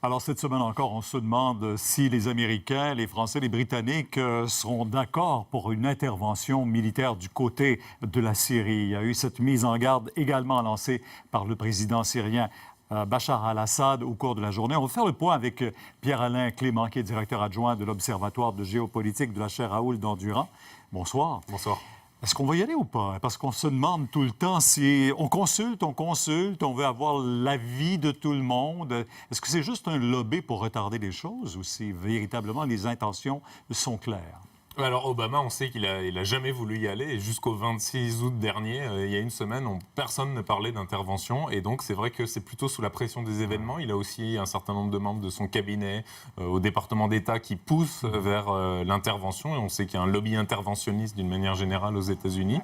Alors, cette semaine encore, on se demande si les Américains, les Français, les Britanniques seront d'accord pour une intervention militaire du côté de la Syrie. Il y a eu cette mise en garde également lancée par le président syrien Bachar al-Assad au cours de la journée. On va faire le point avec Pierre-Alain Clément, qui est directeur adjoint de l'Observatoire de géopolitique de la chaire Raoul Dandurand. Bonsoir. Bonsoir. Est-ce qu'on va y aller ou pas? Parce qu'on se demande tout le temps si on consulte, on veut avoir l'avis de tout le monde. Est-ce que c'est juste un lobby pour retarder les choses ou si véritablement les intentions sont claires? Alors Obama, on sait qu'il a jamais voulu y aller et jusqu'au 26 août dernier, il y a une semaine, personne ne parlait d'intervention et donc c'est vrai que c'est plutôt sous la pression des événements. Il a aussi un certain nombre de membres de son cabinet au département d'État qui poussent vers l'intervention et on sait qu'il y a un lobby interventionniste d'une manière générale aux États-Unis.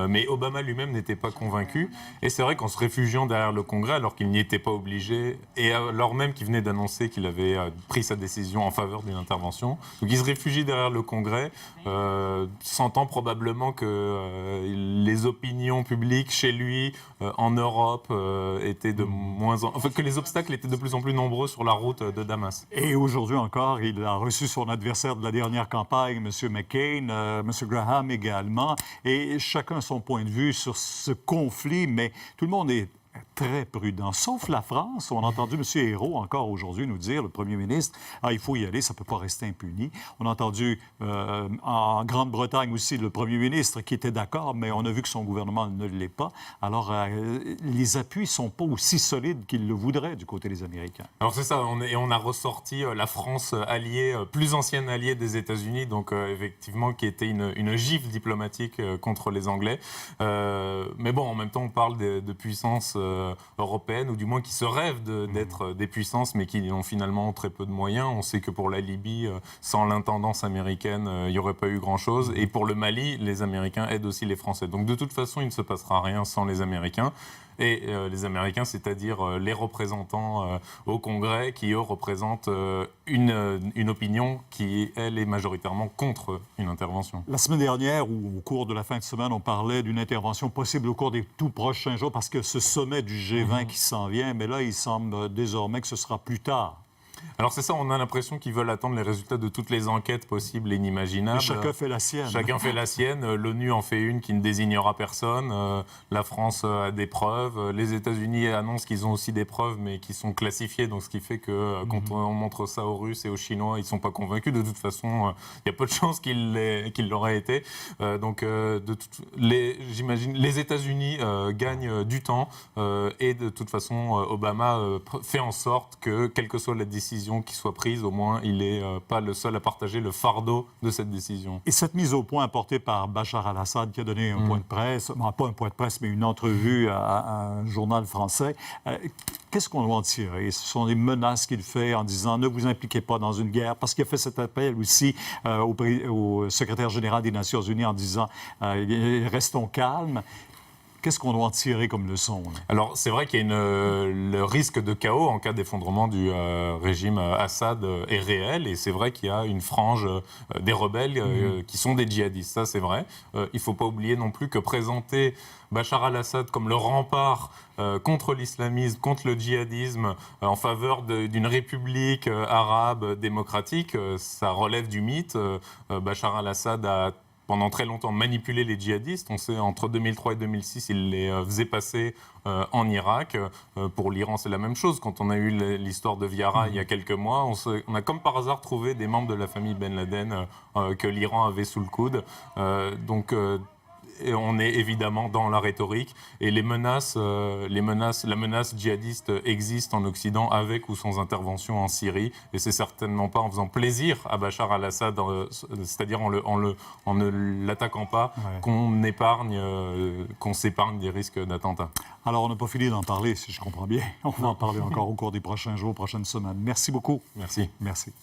Mais Obama lui-même n'était pas convaincu et c'est vrai qu'en se réfugiant derrière le Congrès alors qu'il n'y était pas obligé et alors même qu'il venait d'annoncer qu'il avait pris sa décision en faveur d'une intervention, donc il se réfugie derrière le Congrès. Sentant probablement que les opinions publiques chez lui, en Europe, étaient de enfin, que les obstacles étaient de plus en plus nombreux sur la route de Damas. Et aujourd'hui encore, il a reçu son adversaire de la dernière campagne, M. McCain, M. Graham également, et chacun son point de vue sur ce conflit, mais tout le monde est très prudent, sauf la France. On a entendu M. Hérault encore aujourd'hui nous dire, le premier ministre, il faut y aller, ça ne peut pas rester impuni. On a entendu en Grande-Bretagne aussi le premier ministre qui était d'accord, mais on a vu que son gouvernement ne l'est pas. Alors, les appuis ne sont pas aussi solides qu'ils le voudraient du côté des Américains. Alors c'est ça, on a ressorti la France alliée, plus ancienne alliée des États-Unis, donc effectivement qui était une gifle diplomatique contre les Anglais. Mais bon, en même temps, on parle de puissances européennes, ou du moins qui se rêvent d'être des puissances, mais qui ont finalement très peu de moyens. On sait que pour la Libye, sans l'intendance américaine, il n'y aurait pas eu grand-chose. Et pour le Mali, les Américains aident aussi les Français. Donc de toute façon, il ne se passera rien sans les Américains. Et les Américains, c'est-à-dire les représentants au Congrès, qui eux représentent une opinion qui, elle, est majoritairement contre une intervention. La semaine dernière, ou au cours de la fin de semaine, on parlait d'une intervention possible au cours des tout prochains jours, parce que ce sommet du G20 qui s'en vient, mais là, il semble désormais que ce sera plus tard. Alors c'est ça, on a l'impression qu'ils veulent attendre les résultats de toutes les enquêtes possibles et inimaginables. Et chacun fait la sienne. Chacun fait la sienne. L'ONU en fait une qui ne désignera personne. La France a des preuves. Les États-Unis annoncent qu'ils ont aussi des preuves, mais qui sont classifiées. Donc ce qui fait que quand on montre ça aux Russes et aux Chinois, ils ne sont pas convaincus. De toute façon, il y a peu de chances qu'ils l'auraient été. J'imagine, les États-Unis gagnent du temps. Et de toute façon, Obama fait en sorte que, quelle que soit la décision qui soit prise, au moins, il n'est pas le seul à partager le fardeau de cette décision. Et cette mise au point apportée par Bachar al-Assad, qui a donné un point de presse, pas un point de presse, mais une entrevue à un journal français, qu'est-ce qu'on doit en tirer? Ce sont des menaces qu'il fait en disant « ne vous impliquez pas dans une guerre », parce qu'il a fait cet appel aussi au secrétaire général des Nations unies en disant « restons calmes ». Qu'est-ce qu'on doit en tirer comme leçon? Alors, c'est vrai qu'il y a le risque de chaos en cas d'effondrement du régime Assad est réel. Et c'est vrai qu'il y a une frange des rebelles qui sont des djihadistes. Ça, c'est vrai. Il ne faut pas oublier non plus que présenter Bachar al-Assad comme le rempart contre l'islamisme, contre le djihadisme, en faveur d'une république arabe démocratique, ça relève du mythe. Bachar al-Assad a pendant très longtemps manipulé les djihadistes. On sait, entre 2003 et 2006, il les faisait passer en Irak. Pour l'Iran, c'est la même chose. Quand on a eu l'histoire de Viara il y a quelques mois, on a comme par hasard trouvé des membres de la famille Ben Laden que l'Iran avait sous le coude. Et on est évidemment dans la rhétorique. Et la menace djihadiste existe en Occident avec ou sans intervention en Syrie. Et c'est certainement pas en faisant plaisir à Bachar al-Assad, c'est-à-dire en ne l'attaquant pas, qu'on s'épargne des risques d'attentat. Alors, on n'a pas fini d'en parler, si je comprends bien. On va en parler encore au cours des prochains jours, prochaines semaines. Merci beaucoup. Merci. Merci.